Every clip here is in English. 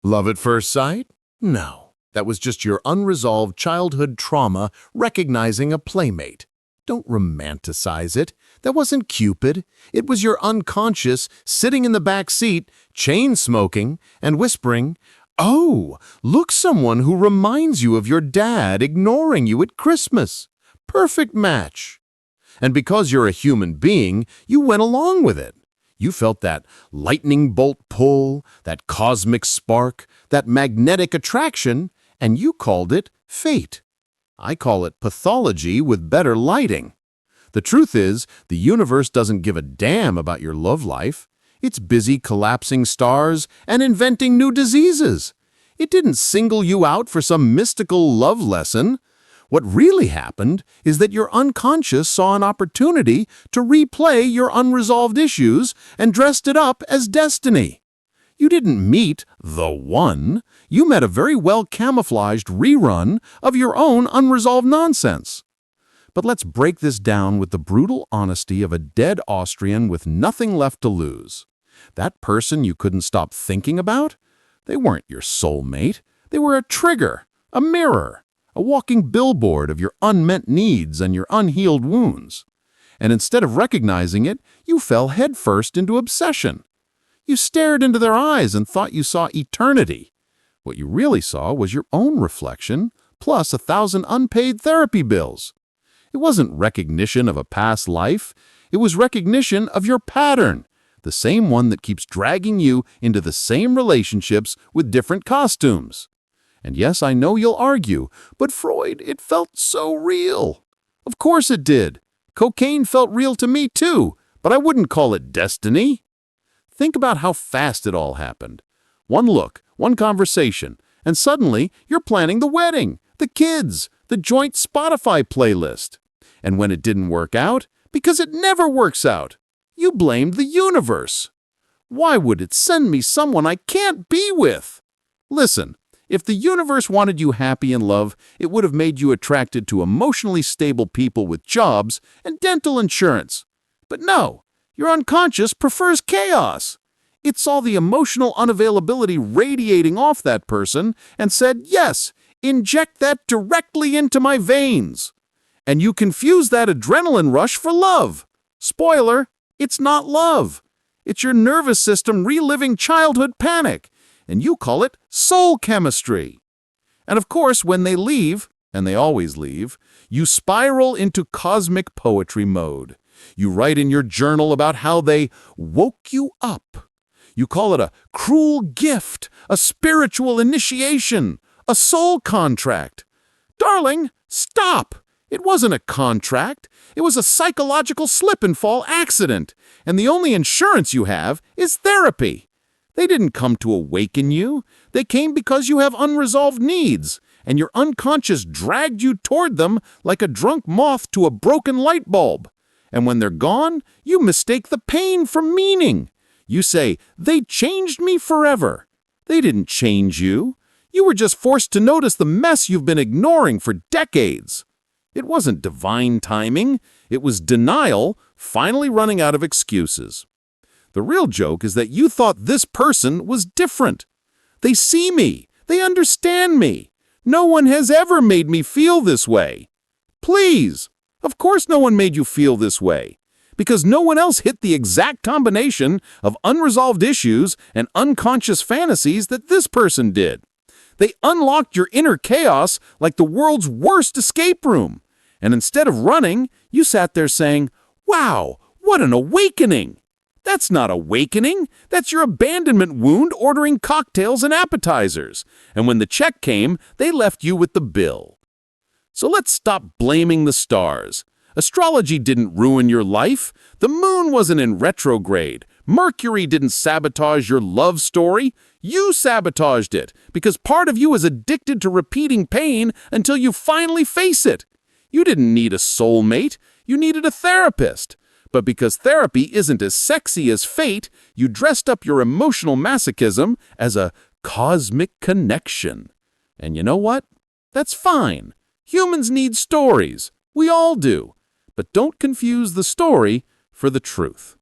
Love at first sight? No. That was just your unresolved childhood trauma recognizing a playmate. Don't romanticize it. That wasn't Cupid. It was your unconscious sitting in the back seat, chain smoking, and whispering, "Oh, look, someone who reminds you of your dad ignoring you at Christmas. Perfect match." And because you're a human being, you went along with it. You felt that lightning bolt pull, that cosmic spark, that magnetic attraction, and you called it fate. I call it pathology with better lighting. The truth is, the universe doesn't give a damn about your love life. It's busy collapsing stars and inventing new diseases. It didn't single you out for some mystical love lesson. What really happened is that your unconscious saw an opportunity to replay your unresolved issues and dressed it up as destiny. You didn't meet the one. You met a very well-camouflaged rerun of your own unresolved nonsense. But let's break this down with the brutal honesty of a dead Austrian with nothing left to lose. That person you couldn't stop thinking about? They weren't your soulmate. They were a trigger, a mirror, a walking billboard of your unmet needs and your unhealed wounds. And instead of recognizing it, you fell headfirst into obsession. You stared into their eyes and thought you saw eternity. What you really saw was your own reflection, plus 1,000 unpaid therapy bills. It wasn't recognition of a past life. It was recognition of your pattern, the same one that keeps dragging you into the same relationships with different costumes. And yes, I know you'll argue, but Freud, it felt so real. Of course it did. Cocaine felt real to me too, but I wouldn't call it destiny. Think about how fast it all happened. One look, one conversation, and suddenly you're planning the wedding, the kids, the joint Spotify playlist. And when it didn't work out, because it never works out, you blamed the universe. Why would it send me someone I can't be with? Listen, if the universe wanted you happy in love, it would have made you attracted to emotionally stable people with jobs and dental insurance. But no. Your unconscious prefers chaos. It saw the emotional unavailability radiating off that person and said, "Yes, inject that directly into my veins." And you confuse that adrenaline rush for love. Spoiler, it's not love. It's your nervous system reliving childhood panic, and you call it soul chemistry. And of course, when they leave, and they always leave, you spiral into cosmic poetry mode. You write in your journal about how they woke you up. You call it a cruel gift, a spiritual initiation, a soul contract. Darling, stop! It wasn't a contract. It was a psychological slip-and-fall accident, and the only insurance you have is therapy. They didn't come to awaken you. They came because you have unresolved needs, and your unconscious dragged you toward them like a drunk moth to a broken light bulb. And when they're gone, you mistake the pain for meaning. You say, "They changed me forever." They didn't change you. You were just forced to notice the mess you've been ignoring for decades. It wasn't divine timing. It was denial, finally running out of excuses. The real joke is that you thought this person was different. They see me. They understand me. No one has ever made me feel this way. Please. Of course no one made you feel this way, because no one else hit the exact combination of unresolved issues and unconscious fantasies that this person did. They unlocked your inner chaos like the world's worst escape room. And instead of running, you sat there saying, "Wow, what an awakening!" That's not awakening. That's your abandonment wound ordering cocktails and appetizers. And when the check came, they left you with the bill. So let's stop blaming the stars. Astrology didn't ruin your life. The moon wasn't in retrograde. Mercury didn't sabotage your love story. You sabotaged it because part of you is addicted to repeating pain until you finally face it. You didn't need a soulmate. You needed a therapist. But because therapy isn't as sexy as fate, you dressed up your emotional masochism as a cosmic connection. And you know what? That's fine. Humans need stories. We all do. But don't confuse the story for the truth.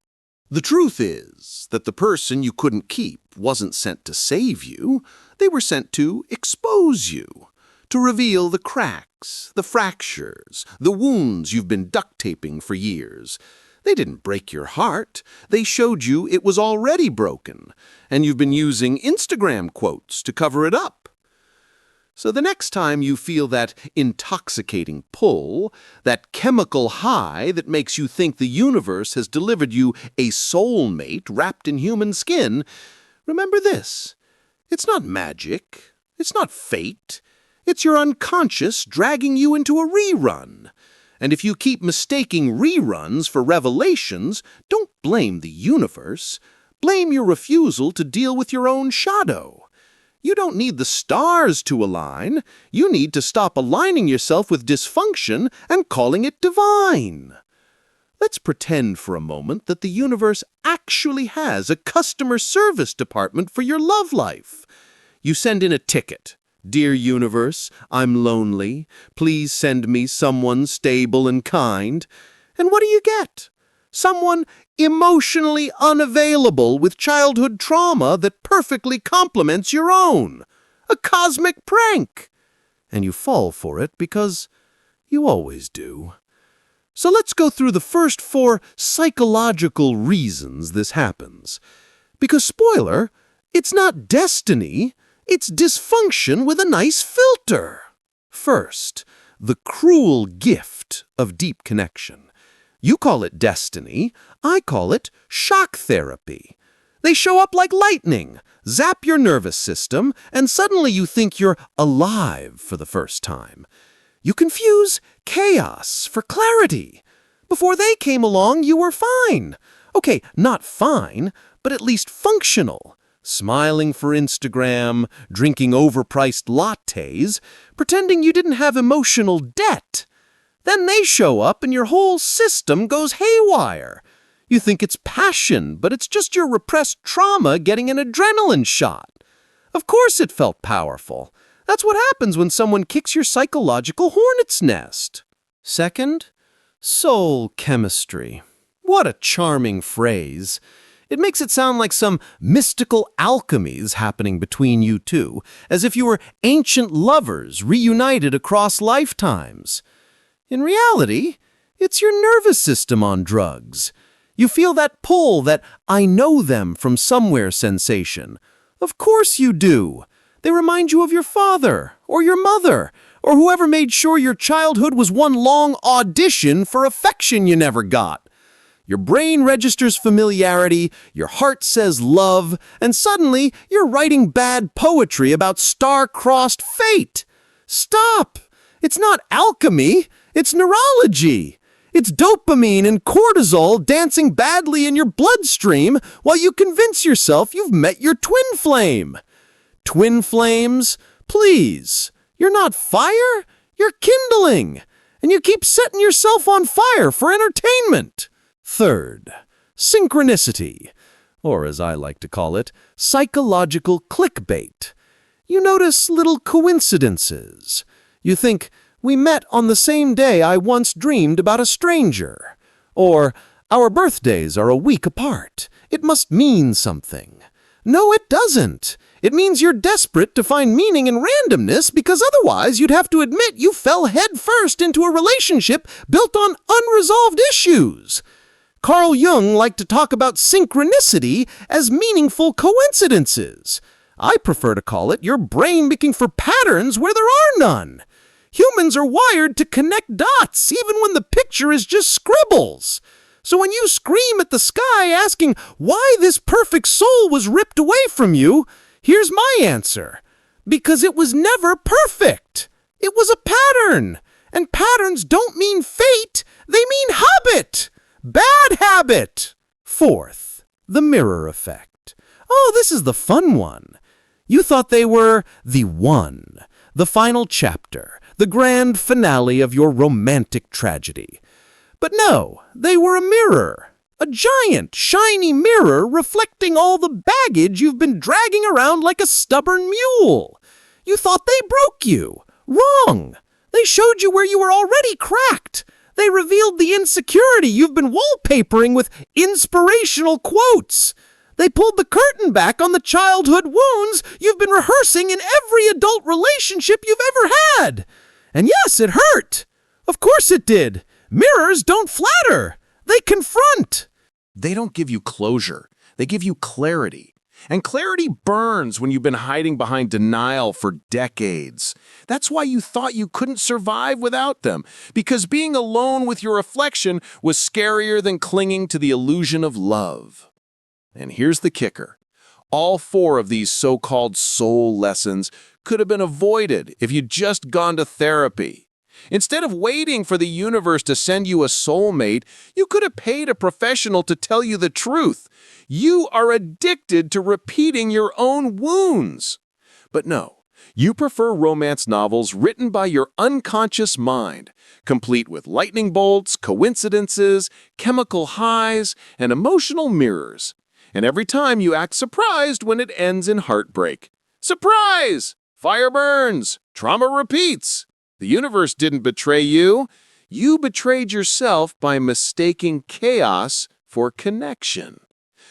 The truth is that the person you couldn't keep wasn't sent to save you. They were sent to expose you, to reveal the cracks, the fractures, the wounds you've been duct taping for years. They didn't break your heart. They showed you it was already broken, and you've been using Instagram quotes to cover it up. So the next time you feel that intoxicating pull, that chemical high that makes you think the universe has delivered you a soulmate wrapped in human skin, remember this. It's not magic. It's not fate. It's your unconscious dragging you into a rerun. And if you keep mistaking reruns for revelations, don't blame the universe. Blame your refusal to deal with your own shadow. You don't need the stars to align. You need to stop aligning yourself with dysfunction and calling it divine. Let's pretend for a moment that the universe actually has a customer service department for your love life. You send in a ticket. Dear universe, I'm lonely. Please send me someone stable and kind. And what do you get? Someone emotionally unavailable with childhood trauma that perfectly complements your own. A cosmic prank. And you fall for it because you always do. So let's go through the first 4 psychological reasons this happens. Because, spoiler, it's not destiny. It's dysfunction with a nice filter. First, the cruel gift of deep connection. You call it destiny. I call it shock therapy. They show up like lightning, zap your nervous system, and suddenly you think you're alive for the first time. You confuse chaos for clarity. Before they came along, you were fine. Okay, not fine, but at least functional. Smiling for Instagram, drinking overpriced lattes, pretending you didn't have emotional debt. Then they show up and your whole system goes haywire. You think it's passion, but it's just your repressed trauma getting an adrenaline shot. Of course it felt powerful. That's what happens when someone kicks your psychological hornet's nest. Second, soul chemistry. What a charming phrase. It makes it sound like some mystical alchemy is happening between you two, as if you were ancient lovers reunited across lifetimes. In reality, it's your nervous system on drugs. You feel that pull, that I know them from somewhere sensation. Of course you do. They remind you of your father, or your mother, or whoever made sure your childhood was one long audition for affection you never got. Your brain registers familiarity, your heart says love, and suddenly you're writing bad poetry about star-crossed fate. Stop! It's not alchemy, it's neurology. It's dopamine and cortisol dancing badly in your bloodstream while you convince yourself you've met your twin flame. Twin flames, please. You're not fire, you're kindling. And you keep setting yourself on fire for entertainment. Third, synchronicity, or as I like to call it, psychological clickbait. You notice little coincidences. You think, we met on the same day I once dreamed about a stranger. Or, our birthdays are a week apart. It must mean something. No, it doesn't. It means you're desperate to find meaning in randomness because otherwise you'd have to admit you fell headfirst into a relationship built on unresolved issues. Carl Jung liked to talk about synchronicity as meaningful coincidences. I prefer to call it your brain looking for patterns where there are none. Humans are wired to connect dots even when the picture is just scribbles. So when you scream at the sky asking why this perfect soul was ripped away from you, here's my answer. Because it was never perfect. It was a pattern. And patterns don't mean fate, they mean habit. Bad habit. Fourth, the mirror effect. Oh, this is the fun one. You thought they were the one, the final chapter, the grand finale of your romantic tragedy. But no, they were a mirror. A giant, shiny mirror reflecting all the baggage you've been dragging around like a stubborn mule. You thought they broke you. Wrong. They showed you where you were already cracked. They revealed the insecurity you've been wallpapering with inspirational quotes. They pulled the curtain back on the childhood wounds you've been rehearsing in every adult relationship you've ever had. And yes, it hurt. Of course it did. Mirrors don't flatter. They confront. They don't give you closure. They give you clarity. And clarity burns when you've been hiding behind denial for decades. That's why you thought you couldn't survive without them, because being alone with your reflection was scarier than clinging to the illusion of love. And here's the kicker. All 4 of these so-called soul lessons could have been avoided if you'd just gone to therapy. Instead of waiting for the universe to send you a soulmate, you could have paid a professional to tell you the truth. You are addicted to repeating your own wounds. But no, you prefer romance novels written by your unconscious mind, complete with lightning bolts, coincidences, chemical highs, and emotional mirrors. And every time you act surprised when it ends in heartbreak. Surprise! Fire burns! Trauma repeats! The universe didn't betray you. You betrayed yourself by mistaking chaos for connection.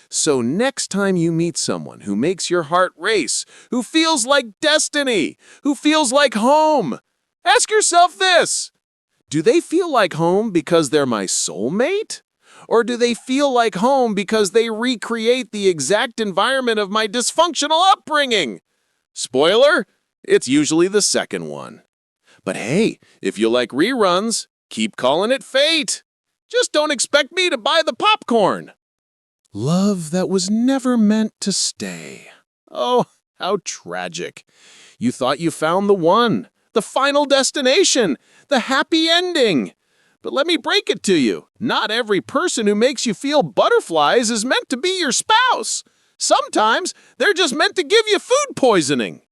So next time you meet someone who makes your heart race, who feels like destiny, who feels like home, ask yourself this. Do they feel like home because they're my soulmate? Or do they feel like home because they recreate the exact environment of my dysfunctional upbringing? Spoiler, it's usually the second one. But hey, if you like reruns, keep calling it fate. Just don't expect me to buy the popcorn. Love that was never meant to stay. Oh, how tragic. You thought you found the one, the final destination, the happy ending. But let me break it to you. Not every person who makes you feel butterflies is meant to be your spouse. Sometimes they're just meant to give you food poisoning.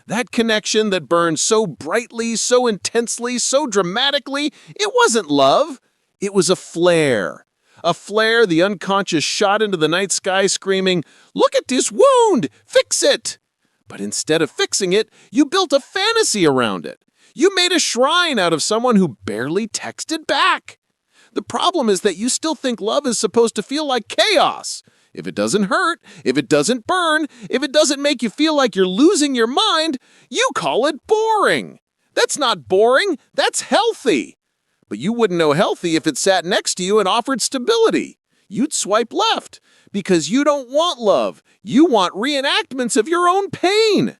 That connection that burned so brightly, so intensely, so dramatically, it wasn't love. It was a flare. A flare the unconscious shot into the night sky screaming, "Look at this wound! Fix it!" But instead of fixing it, you built a fantasy around it. You made a shrine out of someone who barely texted back. The problem is that you still think love is supposed to feel like chaos. If it doesn't hurt, if it doesn't burn, if it doesn't make you feel like you're losing your mind, you call it boring. That's not boring, that's healthy. But you wouldn't know healthy if it sat next to you and offered stability. You'd swipe left because you don't want love. You want reenactments of your own pain.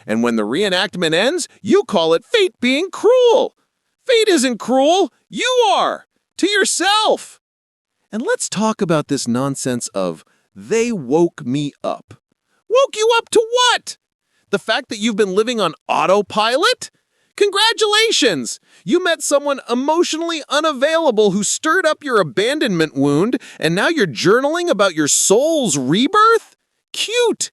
And when the reenactment ends, you call it fate being cruel. Fate isn't cruel, you are, to yourself. And let's talk about this nonsense of "they woke me up." Woke you up to what? The fact that you've been living on autopilot? Congratulations! You met someone emotionally unavailable who stirred up your abandonment wound, and now you're journaling about your soul's rebirth? Cute!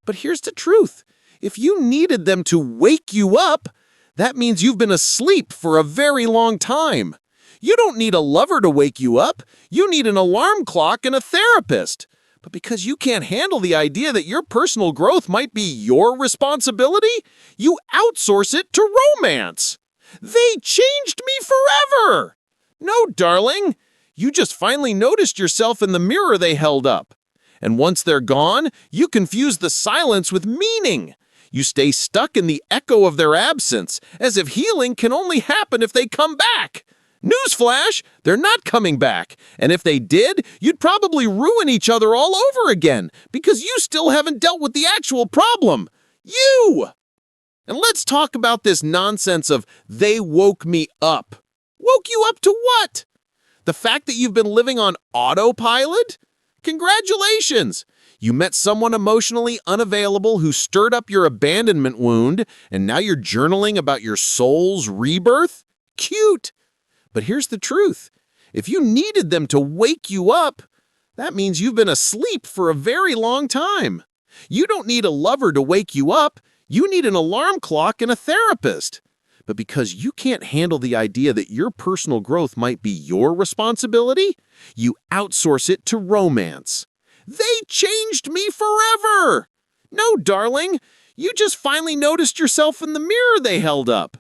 But here's the truth. If you needed them to wake you up, that means you've been asleep for a very long time. You don't need a lover to wake you up. You need an alarm clock and a therapist. But because you can't handle the idea that your personal growth might be your responsibility, you outsource it to romance. They changed me forever. No, darling. You just finally noticed yourself in the mirror they held up. And once they're gone, you confuse the silence with meaning. You stay stuck in the echo of their absence, as if healing can only happen if they come back. Newsflash, they're not coming back. And if they did, you'd probably ruin each other all over again because you still haven't dealt with the actual problem. You! And let's talk about this nonsense of "they woke me up." Woke you up to what? The fact that you've been living on autopilot? Congratulations! You met someone emotionally unavailable who stirred up your abandonment wound, and now you're journaling about your soul's rebirth? Cute! But here's the truth. If you needed them to wake you up, that means you've been asleep for a very long time. You don't need a lover to wake you up. You need an alarm clock and a therapist. But because you can't handle the idea that your personal growth might be your responsibility, you outsource it to romance. They changed me forever. No, darling, you just finally noticed yourself in the mirror they held up.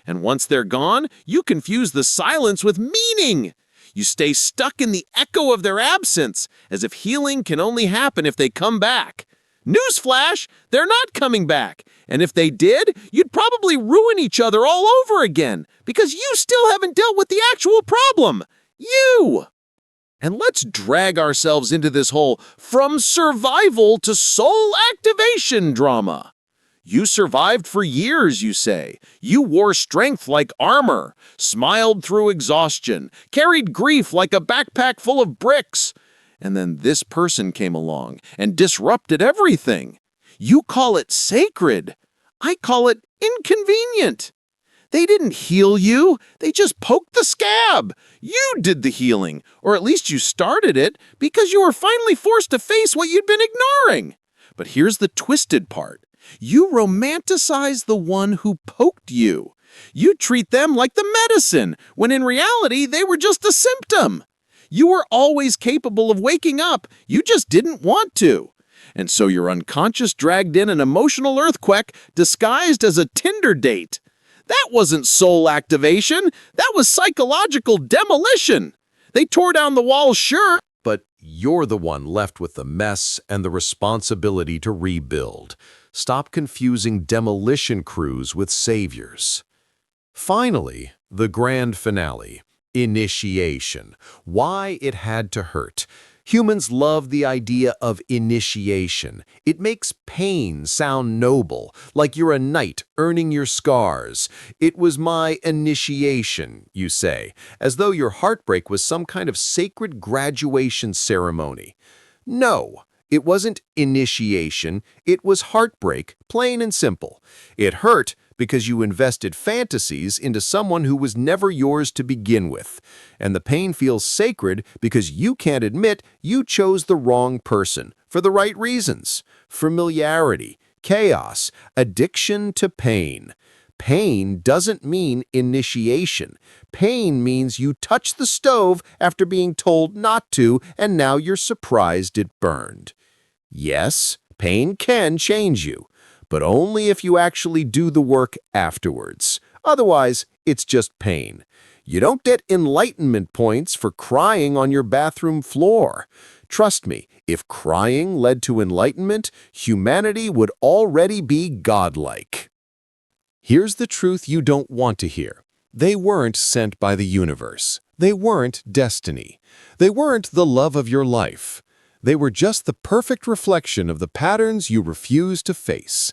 And once they're gone, you confuse the silence with meaning. You stay stuck in the echo of their absence, as if healing can only happen if they come back. Newsflash, they're not coming back. And if they did, you'd probably ruin each other all over again, because you still haven't dealt with the actual problem. You! And let's drag ourselves into this whole from survival to soul activation drama. You survived for years, you say. You wore strength like armor, smiled through exhaustion, carried grief like a backpack full of bricks. And then this person came along and disrupted everything. You call it sacred. I call it inconvenient. They didn't heal you. They just poked the scab. You did the healing, or at least you started it, because you were finally forced to face what you'd been ignoring. But here's the twisted part. You romanticize the one who poked you. You treat them like the medicine, when in reality they were just a symptom. You were always capable of waking up, you just didn't want to. And so your unconscious dragged in an emotional earthquake disguised as a Tinder date. That wasn't soul activation, that was psychological demolition. They tore down the walls, sure, But you're the one left with the mess and the responsibility to rebuild. Stop confusing demolition crews with saviors. Finally, the grand finale. Initiation. Why it had to hurt. Humans love the idea of initiation. It makes pain sound noble, like you're a knight earning your scars. It was my initiation, you say, as though your heartbreak was some kind of sacred graduation ceremony. No, it wasn't initiation. It was heartbreak, plain and simple. It hurt because you invested fantasies into someone who was never yours to begin with. And the pain feels sacred because you can't admit you chose the wrong person for the right reasons. Familiarity, chaos, addiction to pain. Pain doesn't mean initiation. Pain means you touched the stove after being told not to, and now you're surprised it burned. Yes, pain can change you, but only if you actually do the work afterwards. Otherwise, it's just pain. You don't get enlightenment points for crying on your bathroom floor. Trust me, if crying led to enlightenment, humanity would already be godlike. Here's the truth you don't want to hear. They weren't sent by the universe. They weren't destiny. They weren't the love of your life. They were just the perfect reflection of the patterns you refused to face.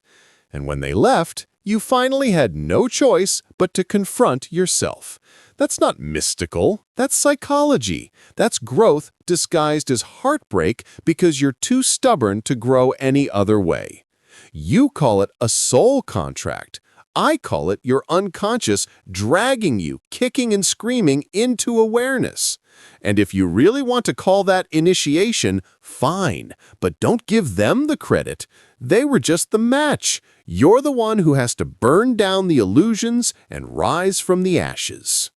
And when they left, you finally had no choice but to confront yourself. That's not mystical. That's psychology. That's growth disguised as heartbreak because you're too stubborn to grow any other way. You call it a soul contract. I call it your unconscious dragging you, kicking and screaming into awareness. And if you really want to call that initiation, fine, but don't give them the credit. They were just the match. You're the one who has to burn down the illusions and rise from the ashes.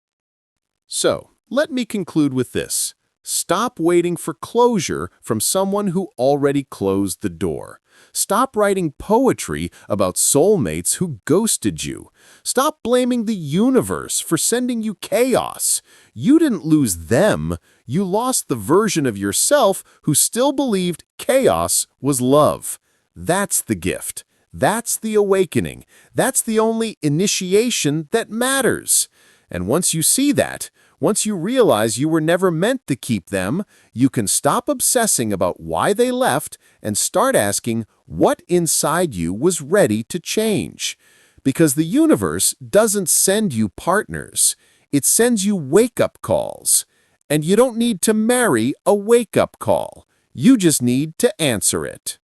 So, let me conclude with this. Stop waiting for closure from someone who already closed the door. Stop writing poetry about soulmates who ghosted you. Stop blaming the universe for sending you chaos. You didn't lose them. You lost the version of yourself who still believed chaos was love. That's the gift. That's the awakening. That's the only initiation that matters. And once you see that, once you realize you were never meant to keep them, you can stop obsessing about why they left and start asking what inside you was ready to change. Because the universe doesn't send you partners. It sends you wake-up calls. And you don't need to marry a wake-up call. You just need to answer it.